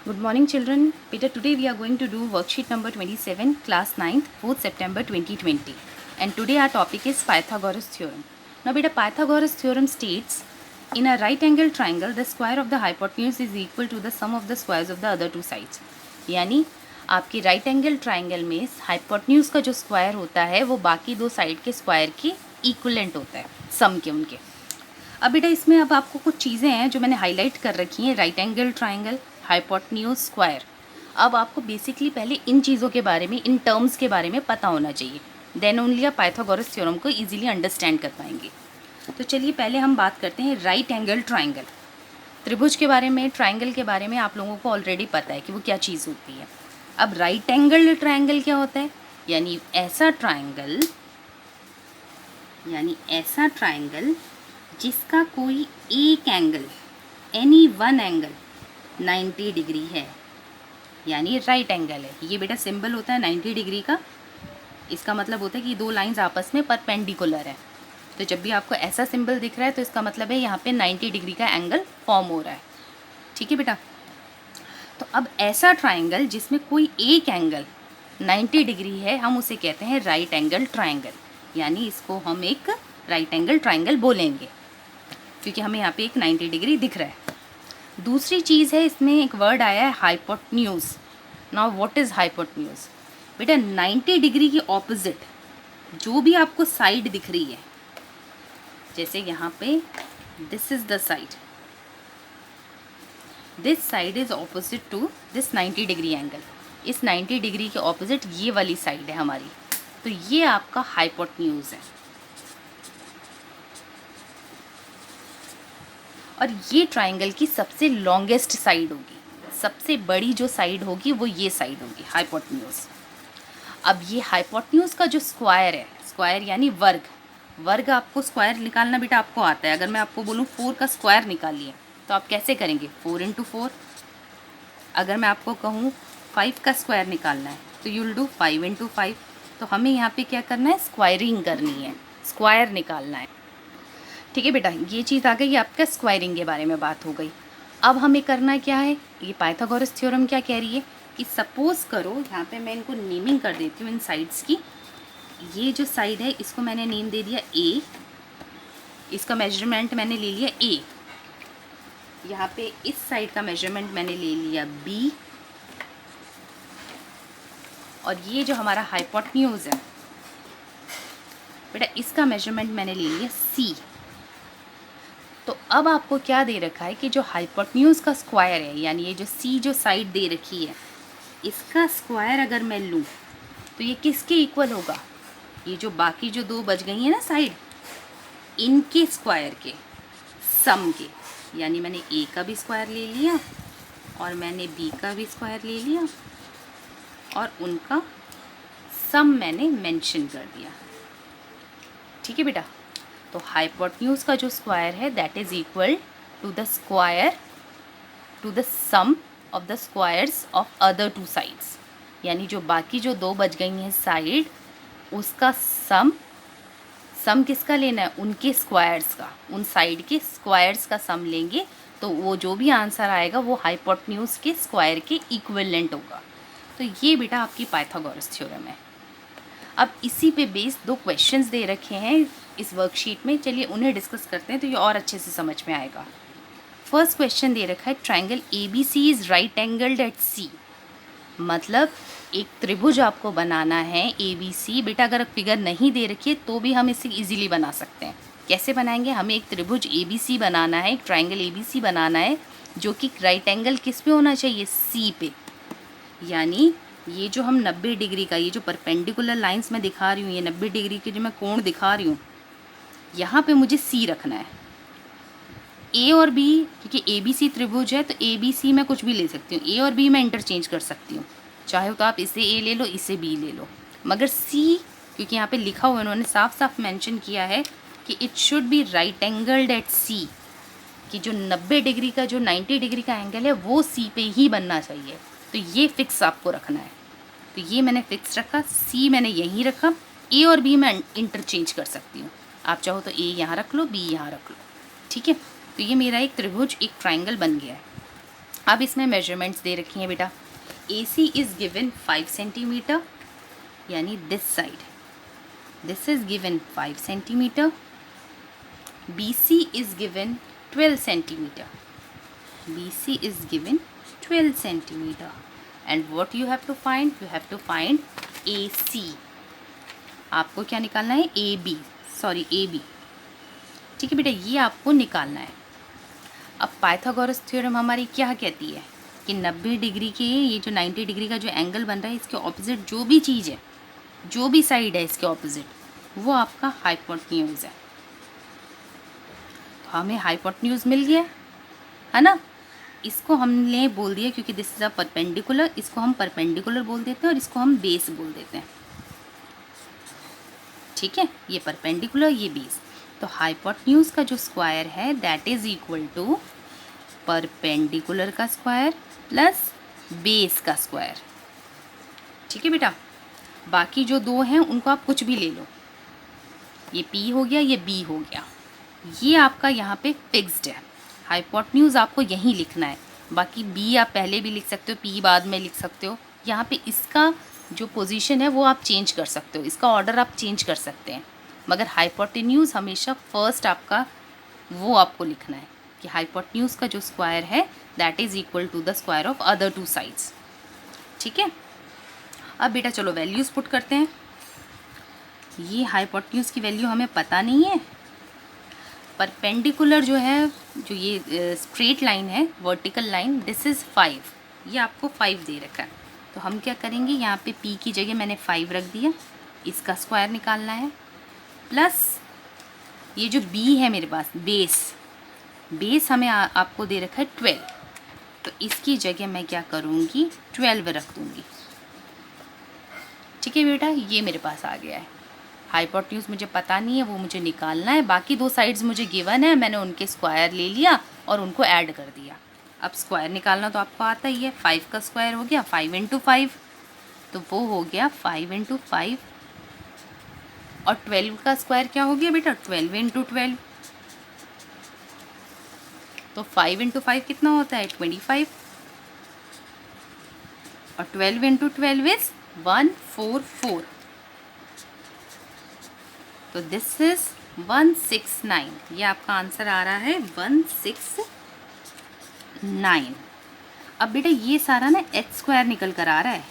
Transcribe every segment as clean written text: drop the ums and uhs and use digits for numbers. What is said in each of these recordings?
Good morning, children. Peter, today we are going to do worksheet number 27, class 9th, 4th September 2020. And today our topic is Pythagoras theorem. Now, beta, Pythagoras theorem states, in a right angle triangle, the square of the hypotenuse is equal to the sum of the squares of the other two sides. यानी आपके right angle triangle में hypotenuse का जो square होता है वो बाकी दो साइड के स्क्वायर के इक्वलेंट होता है, सम के उनके। अब बेटा इसमें अब आपको कुछ चीज़ें हैं जो मैंने हाईलाइट कर रखी हैं, right angle triangle, hypotenuse, square. अब आपको बेसिकली पहले इन चीज़ों के बारे में, इन टर्म्स के बारे में पता होना चाहिए, देन ओनली आप पाइथागोरस थ्योरम को इजीली अंडरस्टैंड कर पाएंगे। तो चलिए पहले हम बात करते हैं राइट एंगल ट्राइंगल। त्रिभुज के बारे में, ट्राइंगल के बारे में आप लोगों को ऑलरेडी पता है कि वो क्या चीज़ होती है। अब राइट एंगल ट्राइंगल क्या होता है? यानी ऐसा ट्राइंगल जिसका कोई एक angle, any one angle 90 degree है, यानी राइट एंगल है। ये बेटा सिंबल होता है 90 डिग्री का। इसका मतलब होता है कि दो लाइंस आपस में परपेंडिकुलर है। तो जब भी आपको ऐसा सिंबल दिख रहा है तो इसका मतलब है यहाँ पे 90 डिग्री का एंगल फॉर्म हो रहा है। ठीक है बेटा। तो अब ऐसा ट्राइंगल जिसमें कोई एक एंगल 90 डिग्री है, हम उसे कहते हैं राइट एंगल ट्राइंगल। यानी इसको हम एक राइट एंगल ट्राइंगल बोलेंगे क्योंकि हमें यहाँ पे एक 90 डिग्री दिख रहा है। दूसरी चीज़ है, इसमें एक वर्ड आया है hypotenuse. Now what is hypotenuse? बेटा 90 डिग्री के ऑपोजिट जो भी आपको साइड दिख रही है, जैसे यहाँ पे this is the side, this side is opposite to this 90 degree angle. इस 90 डिग्री के ऑपोजिट ये वाली साइड है हमारी, तो ये आपका हाइपोटेन्यूज है। और ये ट्राइंगल की सबसे लॉन्गेस्ट साइड होगी, सबसे बड़ी जो साइड होगी वो ये साइड होगी, हाइपोटेन्यूज। अब ये हाइपोटेन्यूज का जो स्क्वायर है, स्क्वायर यानी वर्ग आपको स्क्वायर निकालना बेटा आपको आता है। अगर मैं आपको बोलूँ 4 का स्क्वायर निकालिए तो आप कैसे करेंगे? 4 इंटू 4। अगर मैं आपको कहूँ 5 का स्क्वायर निकालना है तो यू विल डू 5 इंटू 5। तो हमें यहाँ पे क्या करना है? स्क्वायरिंग करनी है, स्क्वायर निकालना है। ठीक है बेटा, ये चीज़ आ गई, आपका स्क्वायरिंग के बारे में बात हो गई। अब हमें करना क्या है? ये पाइथागोरस थ्योरम क्या कह रही है कि सपोज करो, यहाँ पे मैं इनको नेमिंग कर देती हूँ इन साइड्स की। ये जो साइड है इसको मैंने नेम दे दिया ए, इसका मेजरमेंट मैंने ले लिया ए। यहाँ पे इस साइड का मेजरमेंट मैंने ले लिया बी, और ये जो हमारा हाइपोटेन्यूज है बेटा इसका मेजरमेंट मैंने ले लिया सी। तो अब आपको क्या दे रखा है कि जो हाइपोटेन्यूज का स्क्वायर है, यानी ये जो सी जो साइड दे रखी है, इसका स्क्वायर अगर मैं लूँ तो ये किसके इक्वल होगा? ये जो बाकी जो दो बच गई हैं ना साइड, इनके स्क्वायर के, सम के। यानी मैंने ए का भी स्क्वायर ले लिया और मैंने बी का भी स्क्वायर ले लिया और उनका सम मैंने मेंशन कर दिया। ठीक है बेटा। तो हाइपोटेन्यूज का जो स्क्वायर है that is equal to the square to the sum of the squares of other two sides. यानी जो बाकी जो दो बच गई हैं साइड, उसका सम किसका लेना है? उनके स्क्वायर्स का, उन साइड के स्क्वायर्स का सम लेंगे तो वो जो भी आंसर आएगा वो हाइपोटेन्यूज के स्क्वायर के इक्विवेलेंट होगा। तो ये बेटा आपकी पाइथागोरस थ्योरम है। अब इसी पे बेस्ड दो क्वेश्चंस दे रखे हैं इस वर्कशीट में, चलिए उन्हें डिस्कस करते हैं तो ये और अच्छे से समझ में आएगा। फर्स्ट क्वेश्चन दे रखा है, triangle ABC is right angled at C। मतलब एक त्रिभुज आपको बनाना है ABC। बेटा अगर फिगर नहीं दे रखी है तो भी हम इसे इजीली बना सकते हैं। कैसे बनाएंगे? हमें एक त्रिभुज ABC बनाना है, एक ट्राइंगल ABC बनाना है जो कि राइट एंगल किस पे होना चाहिए? C पे। यानी ये जो हम 90 डिग्री का, ये जो परपेंडिकुलर लाइंस मैं दिखा रही हूँ, ये 90 डिग्री के जो मैं कोण दिखा रही हूँ, यहाँ पे मुझे C रखना है। A और B, क्योंकि ABC त्रिभुज है तो ABC मैं कुछ भी ले सकती हूँ, A और B मैं इंटरचेंज कर सकती हूँ। चाहे तो आप इसे A ले लो, इसे B ले लो, मगर C क्योंकि यहाँ पे लिखा हुआ है, उन्होंने साफ साफ मेंशन किया है कि it should be right angled at C, कि जो 90 डिग्री का, जो 90 डिग्री का एंगल है वो C पे ही बनना चाहिए। तो ये फिक्स आपको रखना है। तो ये मैंने फिक्स रखा, C मैंने यहीं रखा, A और B मैं इंटरचेंज कर सकती हूँ। आप चाहो तो A यहाँ रख लो, B यहाँ रख लो। ठीक है। तो ये मेरा एक त्रिभुज, एक ट्राइंगल बन गया है। अब इसमें मेजरमेंट्स दे रखी हैं बेटा। AC इज़ गिवन 5 सेंटीमीटर, यानी this side, this is given 5 centimetre. BC is given 12 centimetre, BC is given 12 centimeter, and what you have to find? You have to find AC. आपको क्या निकालना है? AB। ठीक है बेटा, ये आपको निकालना है। अब पाइथागोरस थ्योरम हमारी क्या कहती है कि 90 डिग्री के, ये जो 90 डिग्री का जो एंगल बन रहा है, इसके ऑपोजिट जो भी चीज़ है, जो भी साइड है इसके ऑपोजिट, वो आपका हाइपोटेन्यूज है। तो हमें हाइपोटेन्यूज मिल गया है ना। इसको हमने बोल दिया क्योंकि दिस इज अ परपेंडिकुलर, इसको हम परपेंडिकुलर बोल देते हैं और इसको हम बेस बोल देते हैं। ठीक है, ये परपेंडिकुलर, ये बेस। तो हाइपोटेन्यूज का जो स्क्वायर है that is equal to perpendicular का स्क्वायर प्लस बेस का स्क्वायर। ठीक है बेटा, बाकी जो दो हैं उनको आप कुछ भी ले लो, ये P हो गया, ये B हो गया, ये आपका यहाँ पे फिक्स्ड है। हाइपोटेन्यूज आपको यहीं लिखना है, बाकी B आप पहले भी लिख सकते हो, P बाद में लिख सकते हो। यहाँ पे इसका जो पोजीशन है वो आप चेंज कर सकते हो, इसका ऑर्डर आप चेंज कर सकते हैं, मगर हाइपोटेन्यूज हमेशा फर्स्ट आपका वो आपको लिखना है कि हाइपोटेन्यूज का जो स्क्वायर है that is equal to the square of other two sides. ठीक है, अब बेटा चलो वैल्यूज़ पुट करते हैं। ये हाइपोटेन्यूज की वैल्यू हमें पता नहीं है। परपेंडिकुलर जो है, जो ये स्ट्रेट लाइन है, वर्टिकल लाइन, दिस इज़ 5, ये आपको 5 दे रखा है। तो हम क्या करेंगे, यहाँ पे P की जगह मैंने 5 रख दिया, इसका स्क्वायर निकालना है, प्लस ये जो B है मेरे पास, बेस हमें आपको दे रखा है 12, तो इसकी जगह मैं क्या करूँगी, 12 रख दूँगी। ठीक है बेटा, ये मेरे पास आ गया है। हाइपोटेन्यूज मुझे पता नहीं है, वो मुझे निकालना है। बाकी दो साइड्स मुझे गिवन है, मैंने उनके स्क्वायर ले लिया और उनको ऐड कर दिया। अब स्क्वायर निकालना तो आपको आता ही है, 5 का स्क्वायर हो गया 5 इंटू 5, तो वो हो गया 5 इंटू 5, और 12 का स्क्वायर क्या हो गया बेटा, 12 इंटू 12, तो 5 इंटू 5 कितना होता है, 25, और 12 इंटू 12 इज 144, तो दिस इज 169, ये आपका आंसर आ रहा है 169। अब बेटा ये सारा ना h स्क्वायर निकल कर आ रहा है,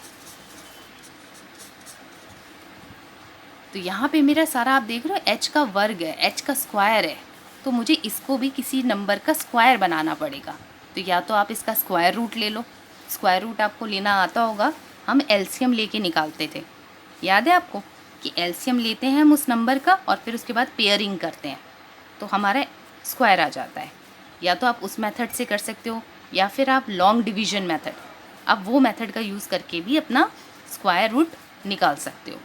तो यहाँ पे मेरा सारा आप देख रहे हो h का वर्ग है, h का स्क्वायर है, तो मुझे इसको भी किसी नंबर का स्क्वायर बनाना पड़ेगा। तो या तो आप इसका स्क्वायर रूट ले लो, स्क्वायर रूट आपको लेना आता होगा, हम एलसीएम लेके निकालते थे, याद है आपको कि एलसीएम लेते हैं हम उस नंबर का और फिर उसके बाद पेयरिंग करते हैं, तो हमारा स्क्वायर आ जाता है। या तो आप उस मेथड से कर सकते हो, या फिर आप लॉन्ग डिवीजन मेथड, आप वो मेथड का यूज़ करके भी अपना स्क्वायर रूट निकाल सकते हो।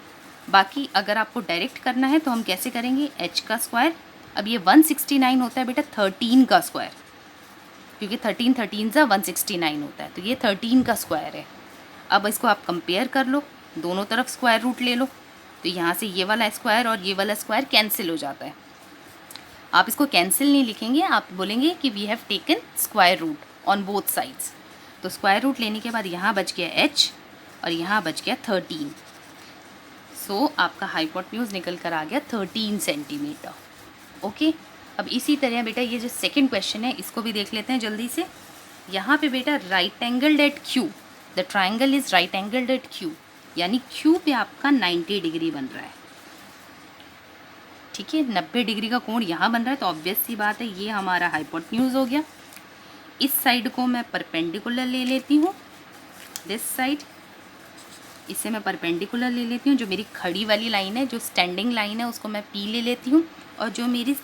बाकी अगर आपको डायरेक्ट करना है तो हम कैसे करेंगे, h का स्क्वायर, अब ये 169 होता है बेटा 13 का स्क्वायर, क्योंकि 13 13 सा 169 होता है, तो ये 13 का स्क्वायर है। अब इसको आप कंपेयर कर लो, दोनों तरफ स्क्वायर रूट ले लो, तो यहाँ से ये वाला स्क्वायर और ये वाला स्क्वायर कैंसिल हो जाता है। आप इसको कैंसिल नहीं लिखेंगे, आप बोलेंगे कि we have taken square root on both sides. तो स्क्वायर रूट लेने के बाद यहाँ बच गया h और यहाँ बच गया 13, सो आपका हाइपोटेन्यूज निकल कर आ गया 13 सेंटीमीटर। ओके, अब इसी तरह बेटा ये जो सेकंड क्वेश्चन है इसको भी देख लेते हैं जल्दी से। यहाँ पे बेटा right angled at Q, the triangle is right angled at Q, यानी Q पे आपका 90 डिग्री बन रहा है। ठीक है, 90 डिग्री का कोण यहाँ बन रहा है, तो ऑब्वियस सी बात है ये हमारा हाइपोटेन्यूज हो गया। इस साइड को मैं परपेंडिकुलर ले लेती हूँ, दिस साइड, इसे मैं परपेंडिकुलर ले लेती हूँ। जो मेरी खड़ी वाली लाइन है, जो स्टैंडिंग लाइन है, उसको मैं P ले लेती हूँ, और जो मेरी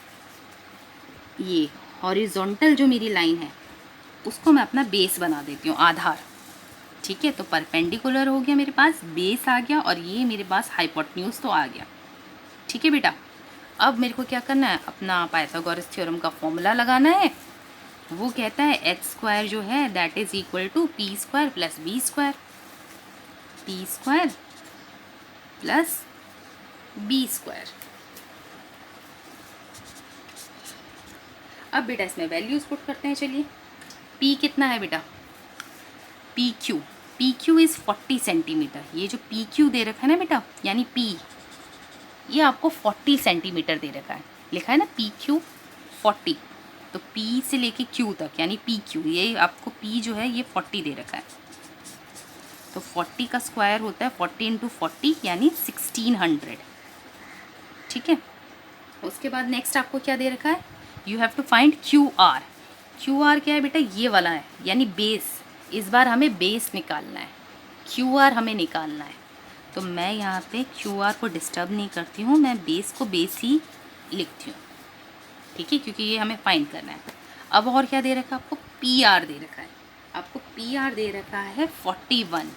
ये हॉरिजॉन्टल जो मेरी लाइन है उसको मैं अपना बेस बना देती हूँ, आधार। ठीक है, तो परपेंडिकुलर हो गया मेरे पास, बेस आ गया, और ये मेरे पास हाइपोटेन्यूज तो आ गया। ठीक है बेटा, अब मेरे को क्या करना है, अपना पाइथागोरस थ्योरम का फॉर्मूला लगाना है। वो कहता है h स्क्वायर जो है that is equal to p square plus b square, p square plus b square. अब बेटा इसमें वैल्यूज पुट करते हैं। चलिए, p कितना है बेटा, पी क्यू इज़ 40 सेंटीमीटर। ये जो पी क्यू दे रखा है ना बेटा, यानी पी, ये आपको 40 सेंटीमीटर दे रखा है, लिखा है ना पी क्यू 40। तो पी से लेके क्यू तक यानी पी क्यू, ये आपको पी जो है ये 40 दे रखा है। तो 40 का स्क्वायर होता है 40 इंटू 40 यानी 1600। ठीक है, उसके बाद नेक्स्ट आपको क्या दे रखा है, you have to find Q R. Q R क्या है बेटा, ये वाला है, यानी बेस। इस बार हमें बेस निकालना है, क्यू आर हमें निकालना है। तो मैं यहाँ पे क्यू आर को डिस्टर्ब नहीं करती हूँ, मैं बेस को बेस ही लिखती हूँ। ठीक है, क्योंकि ये हमें फाइंड करना है। अब और क्या दे रखा है आपको, पी आर दे रखा है। आपको पी आर दे रखा है 41।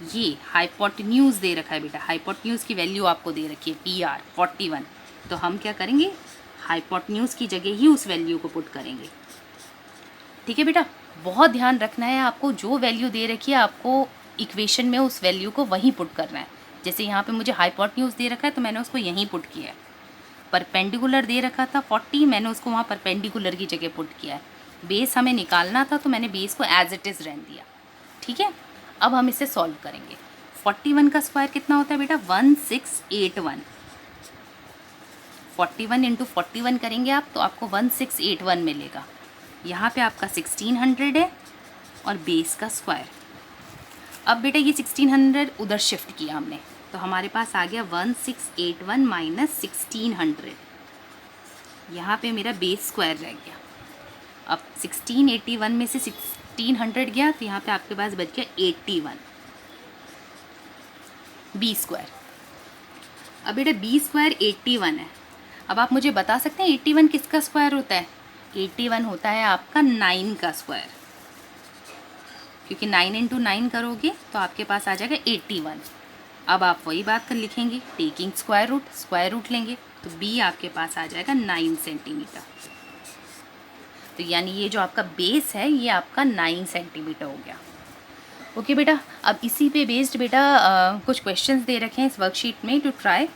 ये हाइपोटेन्यूज़ दे रखा है बेटा, हाइपोटेन्यूज़ की वैल्यू आपको दे रखी है पी आर 41। तो हम क्या करेंगे, हाइपोटेन्यूज़ की जगह ही उस वैल्यू को पुट करेंगे। ठीक है बेटा, बहुत ध्यान रखना है आपको, जो वैल्यू दे रखी है आपको इक्वेशन में उस वैल्यू को वहीं पुट करना है। जैसे यहाँ पे मुझे हाइपोटेन्यूज़ दे रखा है तो मैंने उसको यहीं पुट किया है। परपेंडिकुलर दे रखा था 40, मैंने उसको वहाँ परपेंडिकुलर की जगह पुट किया है। बेस हमें निकालना था तो मैंने बेस को एज इट इज़ रहने दिया। ठीक है, अब हम इसे सॉल्व करेंगे। 41 का स्क्वायर कितना होता है बेटा, 1681। 41 इंटू 41 करेंगे आप तो आपको 1681 मिलेगा। यहाँ पे आपका 1600 है और बेस का स्क्वायर। अब बेटा ये 1600 उधर शिफ्ट किया हमने, तो हमारे पास आ गया 1681 माइनस 1600। यहाँ पे मेरा बेस स्क्वायर रह गया। अब 1681 में से 1600 गया तो यहाँ पे आपके पास बच गया 81 बी स्क्वायर। अब बेटा बी स्क्वायर 81 है। अब आप मुझे बता सकते हैं 81 किसका स्क्वायर होता है, 81 होता है आपका 9 का स्क्वायर, क्योंकि 9 इंटू 9 करोगे तो आपके पास आ जाएगा 81। अब आप वही बात कर लिखेंगे, टेकिंग स्क्वायर रूट लेंगे तो बी आपके पास आ जाएगा 9 सेंटीमीटर। तो यानी ये जो आपका बेस है ये आपका 9 सेंटीमीटर हो गया। ओके बेटा, अब इसी पे बेस्ड बेटा कुछ क्वेश्चंस दे रखे हैं इस वर्कशीट में टू ट्राई,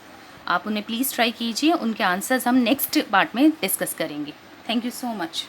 आप उन्हें प्लीज़ ट्राई कीजिए। उनके आंसर्स हम नेक्स्ट पार्ट में डिस्कस करेंगे। Thank you so much.